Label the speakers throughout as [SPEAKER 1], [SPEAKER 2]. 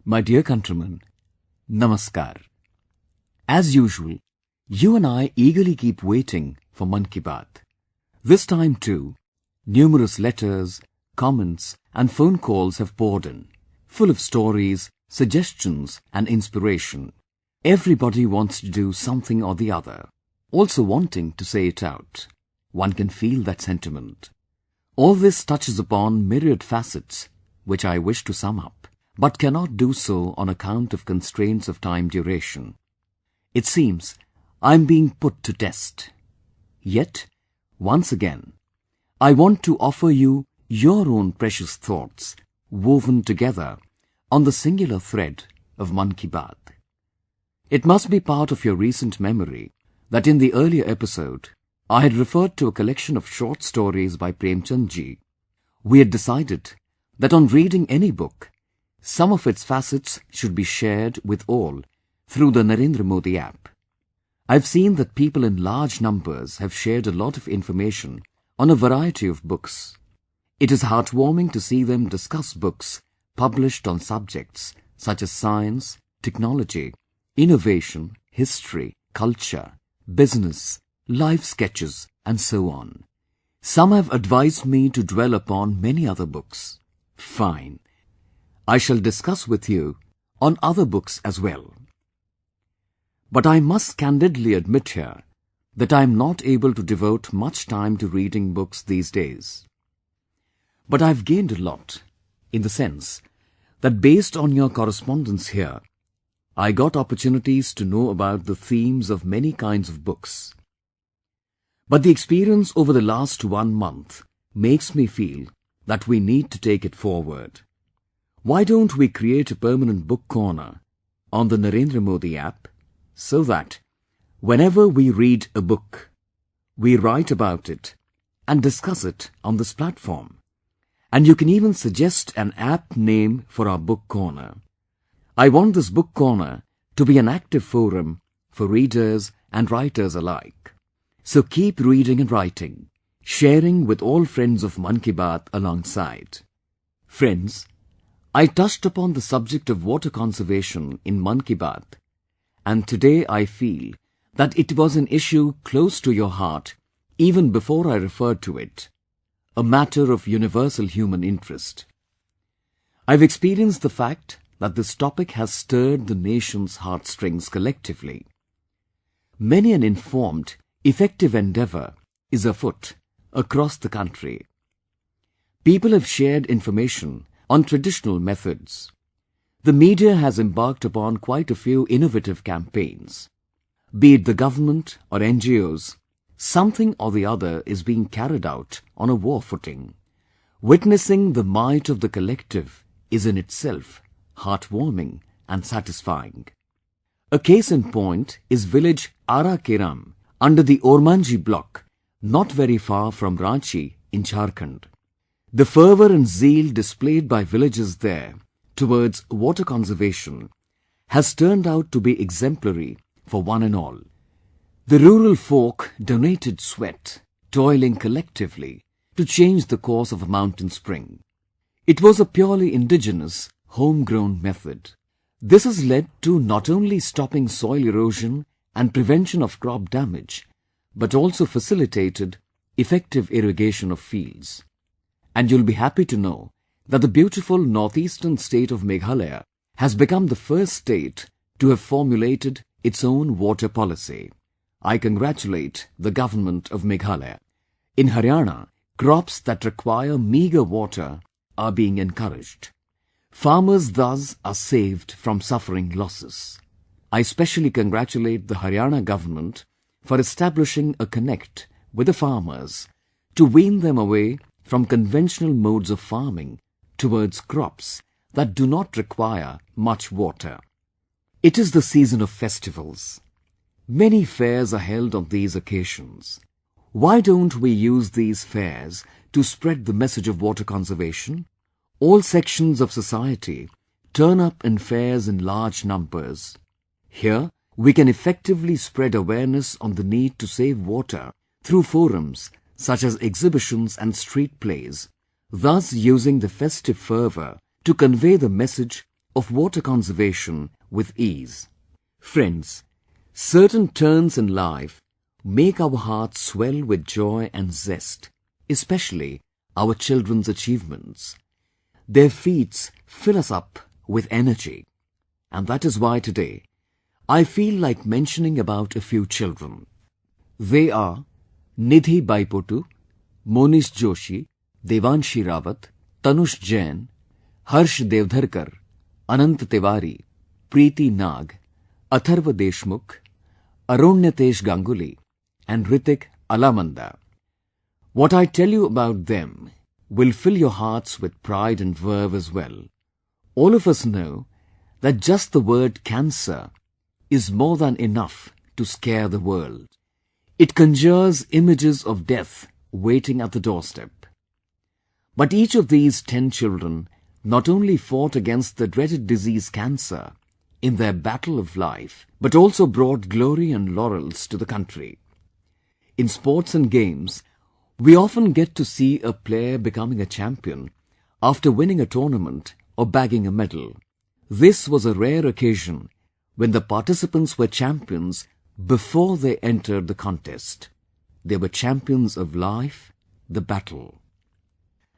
[SPEAKER 1] My dear countrymen, Namaskar. As usual, you and I eagerly keep waiting for Mann Ki Baat. This time too, numerous letters, comments and phone calls have poured in, full of stories, suggestions and inspiration. Everybody wants to do something or the other, also wanting to say it out. One can feel that sentiment. All this touches upon myriad facets, which I wish to sum up, but cannot do so on account of constraints of time duration. It seems I am being put to test. Yet, once again, I want to offer you your own precious thoughts, woven together on the singular thread of Mann Ki Baat. It must be part of your recent memory that in the earlier episode, I had referred to a collection of short stories by Premchand ji. We had decided that on reading any book, some of its facets should be shared with all through the Narendra Modi app. I've seen that people in large numbers have shared a lot of information on a variety of books. It is heartwarming to see them discuss books published on subjects such as science, technology, innovation, history, culture, business, life sketches and so on. Some have advised me to dwell upon many other books. Fine. I shall discuss with you on other books as well. But I must candidly admit here that I am not able to devote much time to reading books these days. But I've gained a lot, in the sense that based on your correspondence here, I got opportunities to know about the themes of many kinds of books. But the experience over the last 1 month makes me feel that we need to take it forward. Why don't we create a permanent book corner on the Narendra Modi app so that whenever we read a book, we write about it and discuss it on this platform. And you can even suggest an app name for our book corner. I want this book corner to be an active forum for readers and writers alike. So keep reading and writing, sharing with all friends of Mann Ki Baat alongside. Friends, I touched upon the subject of water conservation in Mann Ki Baat, and today I feel that it was an issue close to your heart even before I referred to it, a matter of universal human interest. I've experienced the fact that this topic has stirred the nation's heartstrings collectively. Many an informed, effective endeavor is afoot across the country. People have shared information on traditional methods. The media has embarked upon quite a few innovative campaigns. Be it the government or NGOs, something or the other is being carried out on a war footing. Witnessing the might of the collective is in itself heartwarming and satisfying. A case in point is village Ara Keram under the Ormanji block, not very far from Ranchi in Jharkhand. The fervour and zeal displayed by villagers there towards water conservation has turned out to be exemplary for one and all. The rural folk donated sweat, toiling collectively to change the course of a mountain spring. It was a purely indigenous, homegrown method. This has led to not only stopping soil erosion and prevention of crop damage, but also facilitated effective irrigation of fields. And you'll be happy to know that the beautiful northeastern state of Meghalaya has become the first state to have formulated its own water policy. I congratulate the government of Meghalaya. In Haryana, crops that require meagre water are being encouraged. Farmers thus are saved from suffering losses. I especially congratulate the Haryana government for establishing a connect with the farmers to wean them away from conventional modes of farming towards crops that do not require much water. It is the season of festivals. Many fairs are held on these occasions. Why don't we use these fairs to spread the message of water conservation? All sections of society turn up in fairs in large numbers. Here, we can effectively spread awareness on the need to save water through forums such as exhibitions and street plays, thus using the festive fervour to convey the message of water conservation with ease. Friends, certain turns in life make our hearts swell with joy and zest, especially our children's achievements. Their feats fill us up with energy. And that is why today, I feel like mentioning about a few children. They are Nidhi Baipotu, Monish Joshi, Devanshi Rawat, Tanush Jain, Harsh Devdharkar, Anant Tiwari, Preeti Nag, Atharva Deshmukh, Arunyatesh Ganguly, and Ritik Alamanda. What I tell you about them will fill your hearts with pride and verve as well. All of us know that just the word cancer is more than enough to scare the world. It conjures images of death waiting at the doorstep. But each of these 10 children not only fought against the dreaded disease cancer in their battle of life, but also brought glory and laurels to the country. In sports and games, we often get to see a player becoming a champion after winning a tournament or bagging a medal. This was a rare occasion when the participants were champions before they entered the contest. They were champions of life, the battle.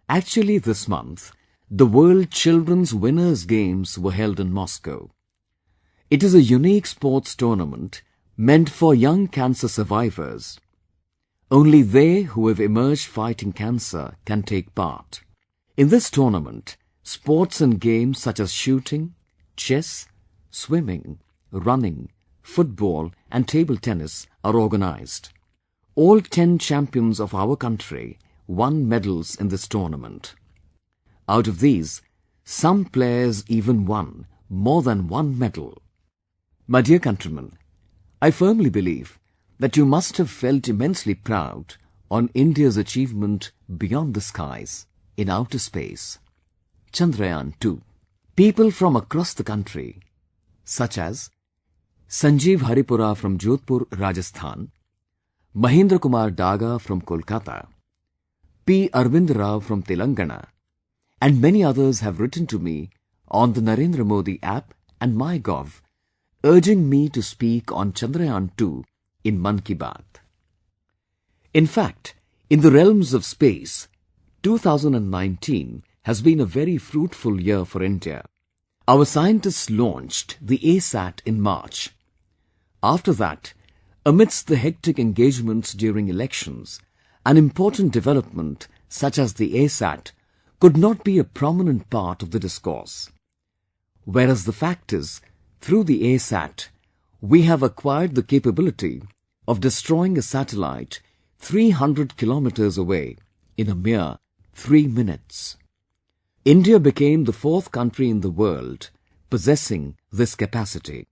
[SPEAKER 1] Actually, this month, the World Children's Winners' Games were held in Moscow. It is a unique sports tournament meant for young cancer survivors. Only they who have emerged fighting cancer can take part. In this tournament, sports and games such as shooting, chess, swimming, running, football and table tennis are organized. All 10 champions of our country won medals in this tournament. Out of these, some players even won more than one medal. My dear countrymen, I firmly believe that you must have felt immensely proud on India's achievement beyond the skies, in outer space, Chandrayaan-2. People from across the country, such as Sanjeev Haripura from Jodhpur, Rajasthan, Mahendra Kumar Daga from Kolkata, P. Arvind Rao from Telangana, and many others have written to me on the Narendra Modi app and MyGov, urging me to speak on Chandrayaan-2 in Mann Ki Baat. In fact, in the realms of space, 2019 has been a very fruitful year for India. Our scientists launched the ASat in March. After that, amidst the hectic engagements during elections, an important development such as the ASat could not be a prominent part of the discourse. Whereas the fact is, through the ASat, we have acquired the capability of destroying a satellite 300 kilometers away in a mere 3 minutes. India became the 4th country in the world possessing this capacity.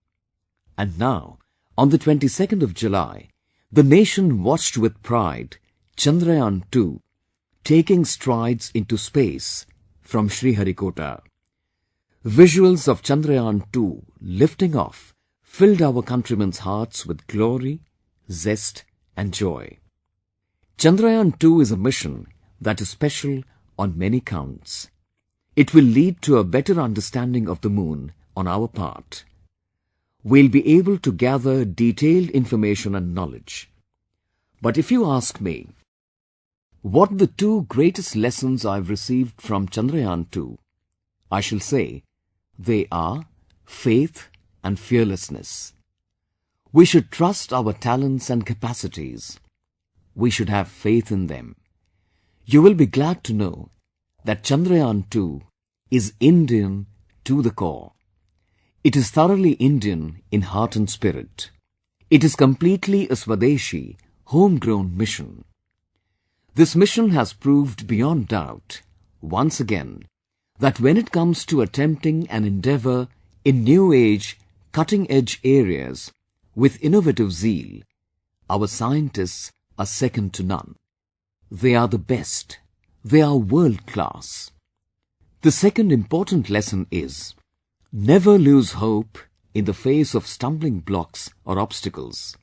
[SPEAKER 1] And now, on the 22nd of July, the nation watched with pride Chandrayaan-2 taking strides into space from Sriharikota. Visuals of Chandrayaan-2 lifting off filled our countrymen's hearts with glory, zest and joy. Chandrayaan-2 is a mission that is special on many counts. It will lead to a better understanding of the moon on our part. We'll be able to gather detailed information and knowledge. But if you ask me, what the 2 greatest lessons I've received from Chandrayaan-2, I shall say they are faith and fearlessness. We should trust our talents and capacities. We should have faith in them. You will be glad to know that Chandrayaan-2 is Indian to the core. It is thoroughly Indian in heart and spirit. It is completely a Swadeshi, homegrown mission. This mission has proved beyond doubt, once again, that when it comes to attempting an endeavor in new age, cutting-edge areas with innovative zeal, our scientists are second to none. They are the best. They are world-class. The second important lesson is, never lose hope in the face of stumbling blocks or obstacles.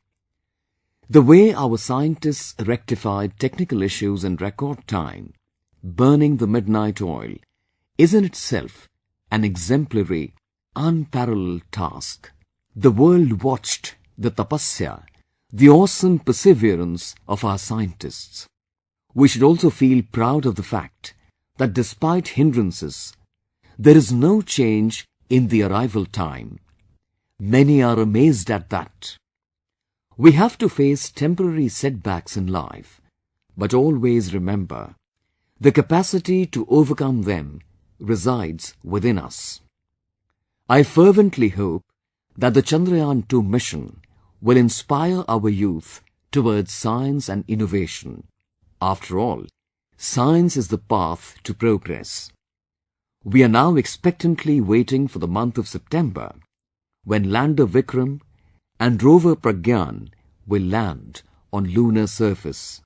[SPEAKER 1] The way our scientists rectified technical issues in record time, burning the midnight oil, is in itself an exemplary unparalleled task. The world watched the tapasya, the awesome perseverance of our scientists. We should also feel proud of the fact that despite hindrances, there is no change in the arrival time. Many are amazed at that. We have to face temporary setbacks in life, but always remember, the capacity to overcome them resides within us. I fervently hope that the Chandrayaan-2 mission will inspire our youth towards science and innovation. After all, science is the path to progress. We are now expectantly waiting for the month of September, when lander Vikram and rover Pragyan will land on lunar surface.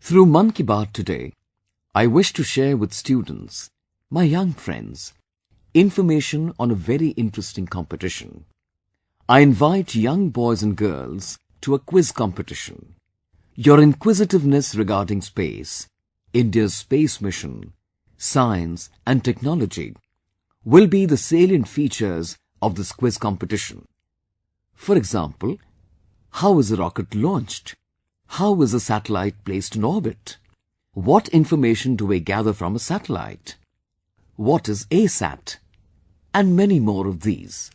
[SPEAKER 1] Through Mann Ki Baat today, I wish to share with students, my young friends, information on a very interesting competition. I invite young boys and girls to a quiz competition. Your inquisitiveness regarding space, India's space mission, science and technology will be the salient features of this quiz competition. For example, how is a rocket launched? How is a satellite placed in orbit? What information do we gather from a satellite? What is ASAT? And many more of these.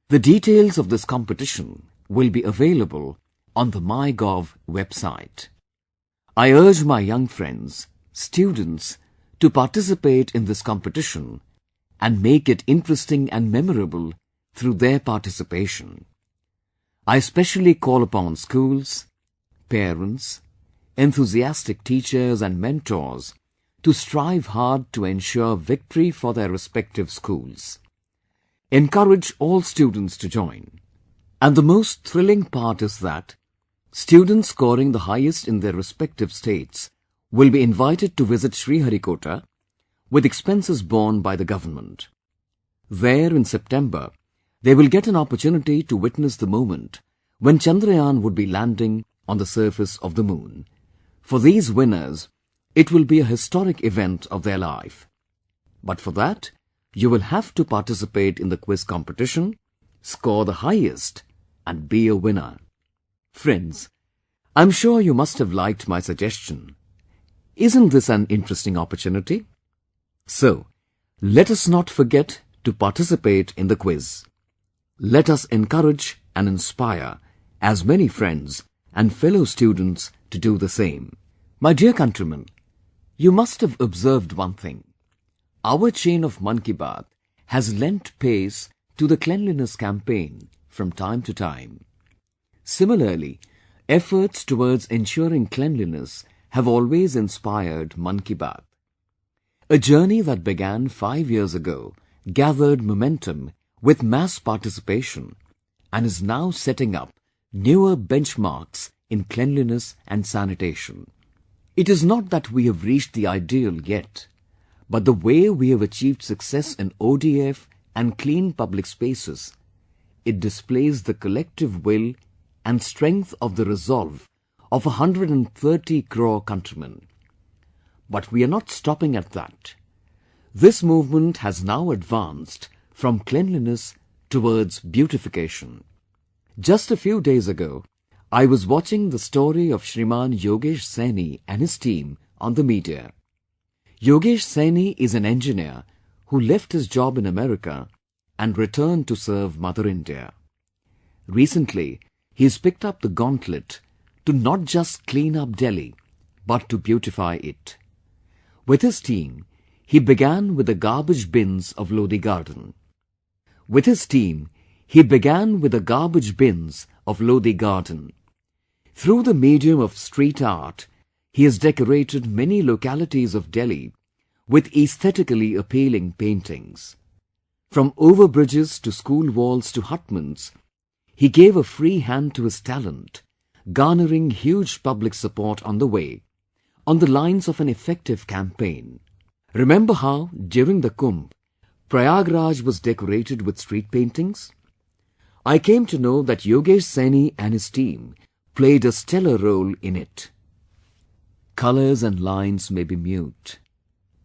[SPEAKER 1] The details of this competition will be available on the MyGov website. I urge my young friends, students, to participate in this competition and make it interesting and memorable through their participation. I especially call upon schools, parents, enthusiastic teachers and mentors to strive hard to ensure victory for their respective schools. Encourage all students to join. And the most thrilling part is that students scoring the highest in their respective states will be invited to visit Sriharikota with expenses borne by the government. There in September, they will get an opportunity to witness the moment when Chandrayaan would be landing on the surface of the moon. For these winners, it will be a historic event of their life. But for that, you will have to participate in the quiz competition, score the highest, and be a winner. Friends, I'm sure you must have liked my suggestion. Isn't this an interesting opportunity? So, let us not forget to participate in the quiz. Let us encourage and inspire as many friends and fellow students to do the same. My dear countrymen, you must have observed one thing. Our chain of Mann Ki Baat has lent pace to the cleanliness campaign from time to time. Similarly, efforts towards ensuring cleanliness have always inspired Mann Ki Baat. A journey that began 5 years ago gathered momentum with mass participation and is now setting up newer benchmarks in cleanliness and sanitation. It is not that we have reached the ideal yet, but the way we have achieved success in ODF and clean public spaces, it displays the collective will and strength of the resolve of 130 crore countrymen. But we are not stopping at that. This movement has now advanced from cleanliness towards beautification. Just a few days ago, I was watching the story of Shriman Yogesh Saini and his team on the media. Yogesh Saini is an engineer who left his job in America and returned to serve Mother India. Recently, he has picked up the gauntlet to not just clean up Delhi, but to beautify it. With his team, he began with the garbage bins of Lodi Garden. Through the medium of street art, he has decorated many localities of Delhi with aesthetically appealing paintings. From overbridges to school walls to hutments, he gave a free hand to his talent, garnering huge public support on the way, on the lines of an effective campaign. Remember how, during the Kumbh, Prayagraj was decorated with street paintings? I came to know that Yogesh Saini and his team played a stellar role in it. Colors and lines may be mute,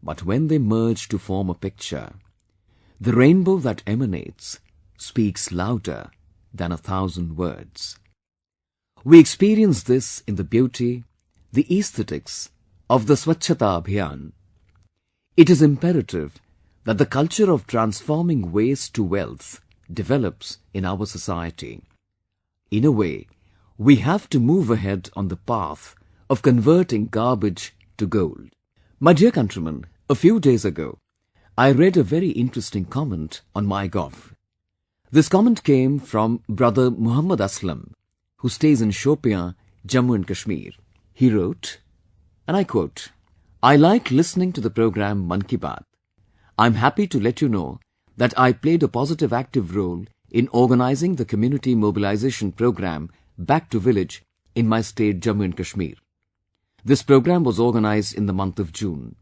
[SPEAKER 1] but when they merge to form a picture, the rainbow that emanates speaks louder than 1,000 words. We experience this in the beauty, the aesthetics of the Swachhata Abhiyan. It is imperative that the culture of transforming waste to wealth develops in our society. In a way, we have to move ahead on the path of converting garbage to gold. My dear countrymen, a few days ago, I read a very interesting comment on MyGov. This comment came from brother Muhammad Aslam, who stays in Shopian, Jammu and Kashmir. He wrote, and I quote, "I like listening to the program Mann Ki Baat. I'm happy to let you know that I played a positive active role in organizing the community mobilization program Back to Village in my state Jammu and Kashmir. This program was organized in the month of June.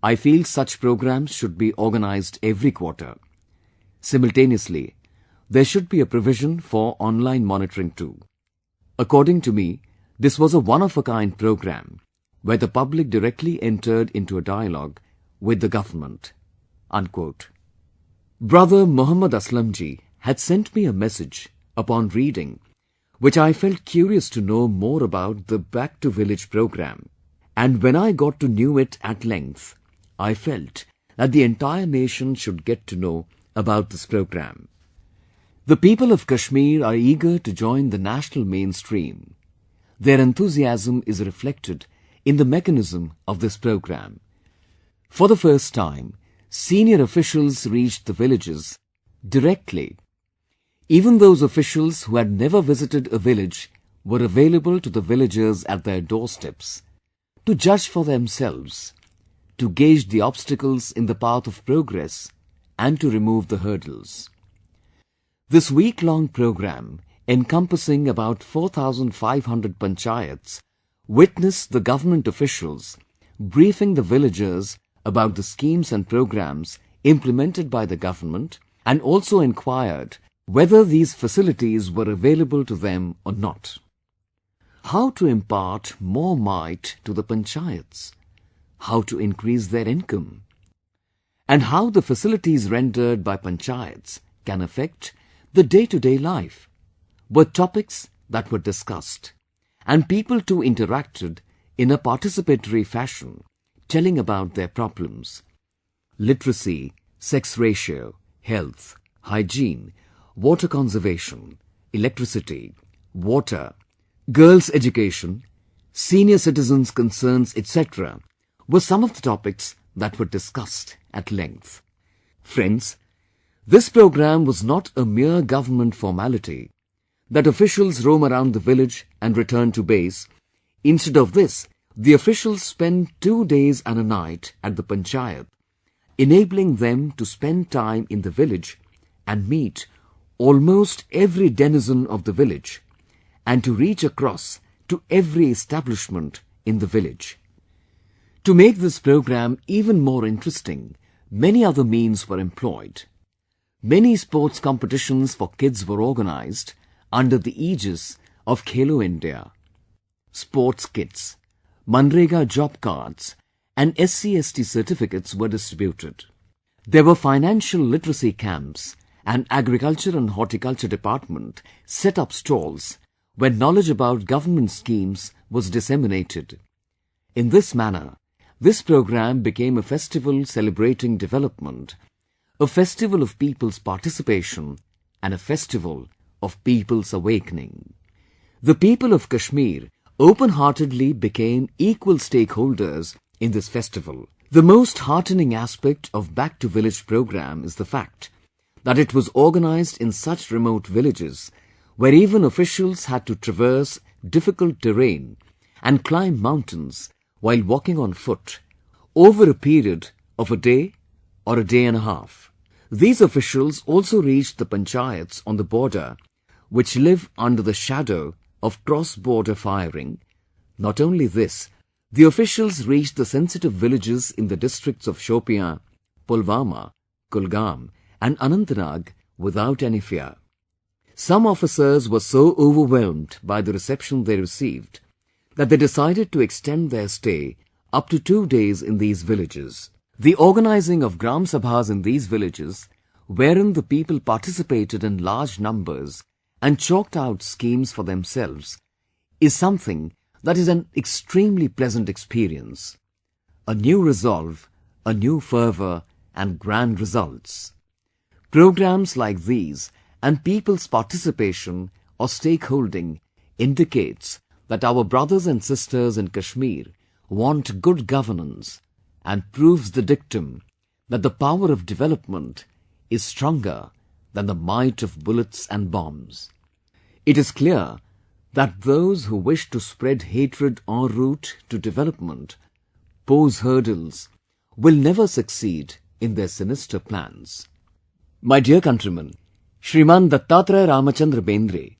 [SPEAKER 1] I feel such programs should be organized every quarter. Simultaneously, there should be a provision for online monitoring too. According to me, this was a one-of-a-kind program where the public directly entered into a dialogue with the government." Unquote. Brother Muhammad Aslamji had sent me a message upon reading, which I felt curious to know more about the Back to Village program, and when I got to know it at length, I felt that the entire nation should get to know about this program. The people of Kashmir are eager to join the national mainstream. Their enthusiasm is reflected in the mechanism of this program. For the first time, senior officials reached the villages directly. Even those officials who had never visited a village were available to the villagers at their doorsteps, to judge for themselves, to gauge the obstacles in the path of progress, and to remove the hurdles. This week-long program, encompassing about 4,500 panchayats, witnessed the government officials briefing the villagers about the schemes and programs implemented by the government, and also inquired whether these facilities were available to them or not. How to impart more might to the panchayats, how to increase their income, and how the facilities rendered by panchayats can affect the day-to-day life were topics that were discussed, and people too interacted in a participatory fashion, telling about their problems. Literacy, sex ratio, health, hygiene, water conservation, electricity, water, girls' education, senior citizens' concerns, etc. were some of the topics that were discussed at length. Friends, this program was not a mere government formality that officials roam around the village and return to base. Instead of this, the officials spend 2 days and a night at the panchayat, enabling them to spend time in the village and meet almost every denizen of the village, and to reach across to every establishment in the village. To make this program even more interesting, many other means were employed. Many sports competitions for kids were organized under the aegis of Khelo India. Sports kits, Manrega job cards and SC/ST certificates were distributed. There were financial literacy camps, and Agriculture and Horticulture Department set up stalls where knowledge about government schemes was disseminated. In this manner, this program became a festival celebrating development, a festival of people's participation, and a festival of people's awakening. The people of Kashmir open-heartedly became equal stakeholders in this festival. The most heartening aspect of Back to Village program is the fact that it was organized in such remote villages where even officials had to traverse difficult terrain and climb mountains while walking on foot over a period of a day or a day and a half. These officials also reached the panchayats on the border, which live under the shadow of cross-border firing. Not only this, the officials reached the sensitive villages in the districts of Shopian, Pulwama, Kulgam and Anantnag without any fear. Some officers were so overwhelmed by the reception they received that they decided to extend their stay up to 2 days in these villages. The organizing of Gram Sabhas in these villages wherein the people participated in large numbers and chalked out schemes for themselves, is something that is an extremely pleasant experience. A new resolve, a new fervour and grand results. Programs like these and people's participation or stakeholding indicates that our brothers and sisters in Kashmir want good governance and proves the dictum that the power of development is stronger than the might of bullets and bombs. It is clear that those who wish to spread hatred en route to development pose hurdles will never succeed in their sinister plans. My dear countrymen, Shriman Dattatreya Ramachandra Bendre,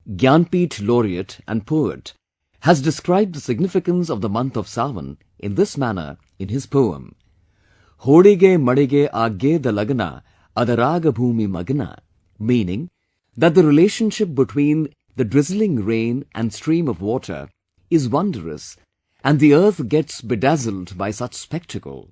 [SPEAKER 1] Gyanpith laureate and poet, has described the significance of the month of Sawan in this manner in his poem, Hodige Madige Agge da Lagna Adaraga Bhumi Magna, meaning that the relationship between the drizzling rain and stream of water is wondrous and the earth gets bedazzled by such spectacle.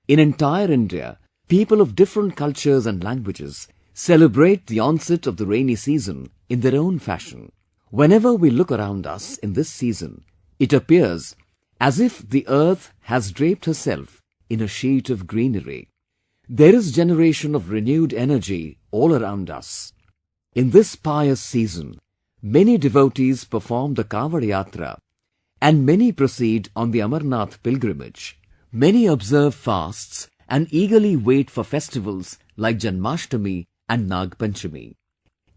[SPEAKER 1] In entire India, people of different cultures and languages celebrate the onset of the rainy season in their own fashion. Whenever we look around us in this season, it appears as if the earth has draped herself in a sheet of greenery. There is generation of renewed energy all around us. In this pious season, many devotees perform the Kanwad Yatra and many proceed on the Amarnath pilgrimage. Many observe fasts and eagerly wait for festivals like Janmashtami and Nag Panchami.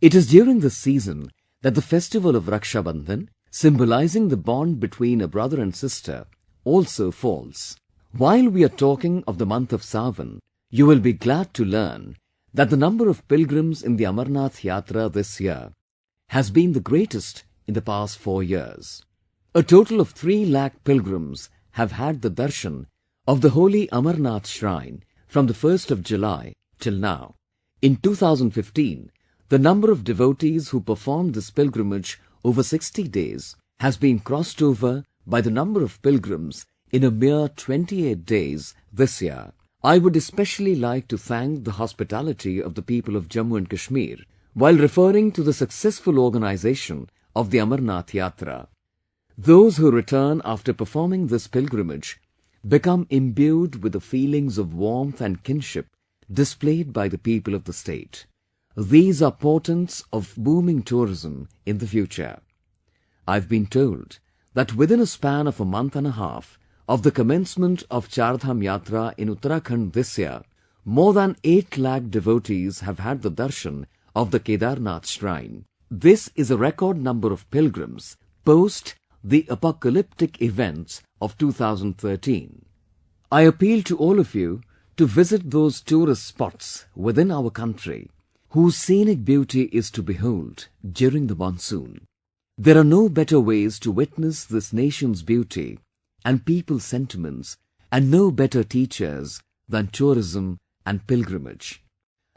[SPEAKER 1] It is during this season that the festival of Raksha Bandhan, symbolizing the bond between a brother and sister, also falls. While we are talking of the month of Sawan, you will be glad to learn that the number of pilgrims in the Amarnath Yatra this year has been the greatest in the past 4 years. A total of 3 lakh pilgrims have had the darshan of the holy Amarnath shrine from the 1st of July till now. In 2015, the number of devotees who performed this pilgrimage over 60 days has been crossed over by the number of pilgrims in a mere 28 days this year. I would especially like to thank the hospitality of the people of Jammu and Kashmir while referring to the successful organization of the Amarnath Yatra. Those who return after performing this pilgrimage become imbued with the feelings of warmth and kinship displayed by the people of the state. These are portents of booming tourism in the future. I've been told that within a span of a month and a half of the commencement of Chardham Yatra in Uttarakhand this year, more than 8 lakh devotees have had the darshan of the Kedarnath shrine. This is a record number of pilgrims post the apocalyptic events of 2013. I appeal to all of you to visit those tourist spots within our country whose scenic beauty is to behold during the monsoon. There are no better ways to witness this nation's beauty and people's sentiments, and no better teachers than tourism and pilgrimage.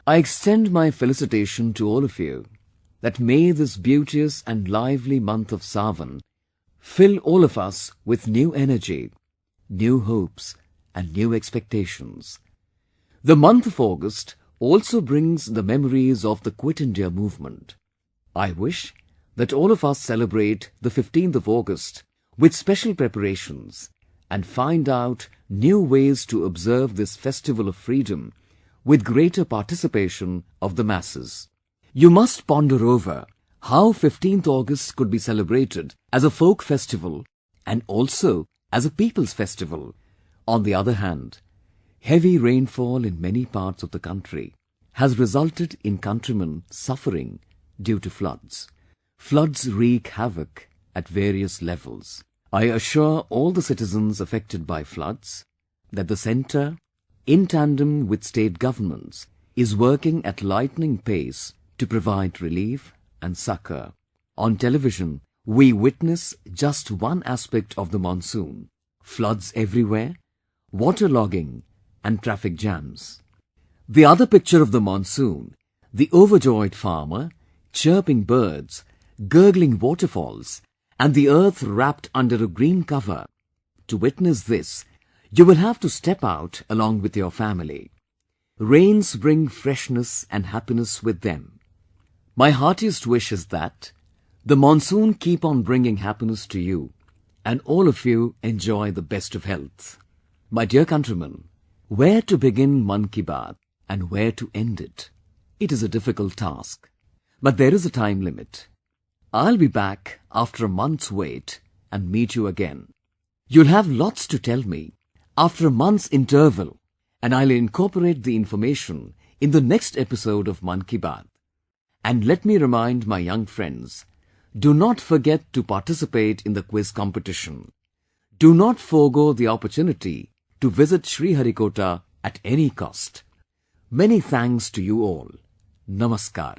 [SPEAKER 1] I extend my felicitation to all of you that may this beauteous and lively month of Sawan fill all of us with new energy, new hopes and new expectations. The month of August also brings the memories of the Quit India movement. I wish that all of us celebrate the 15th of August with special preparations and find out new ways to observe this festival of freedom with greater participation of the masses. You must ponder over how 15th August could be celebrated as a folk festival and also as a people's festival. On the other hand, heavy rainfall in many parts of the country has resulted in countrymen suffering due to floods. Floods wreak havoc at various levels. I assure all the citizens affected by floods that the centre, in tandem with state governments, is working at lightning pace to provide relief and succour. On television, we witness just one aspect of the monsoon: floods everywhere, waterlogging and traffic jams. The other picture of the monsoon, the overjoyed farmer, chirping birds, gurgling waterfalls, and the earth wrapped under a green cover. To witness this, you will have to step out along with your family. Rains bring freshness and happiness with them. My heartiest wish is that the monsoon keep on bringing happiness to you and all of you enjoy the best of health. My dear countrymen, where to begin Mann Ki Baat and where to end it? It is a difficult task. But there is a time limit. I'll be back after a month's wait and meet you again. You'll have lots to tell me after a month's interval, and I'll incorporate the information in the next episode of Mann Ki Baat. And let me remind my young friends, do not forget to participate in the quiz competition. Do not forego the opportunity to visit Sriharikota at any cost. Many thanks to you all. Namaskar.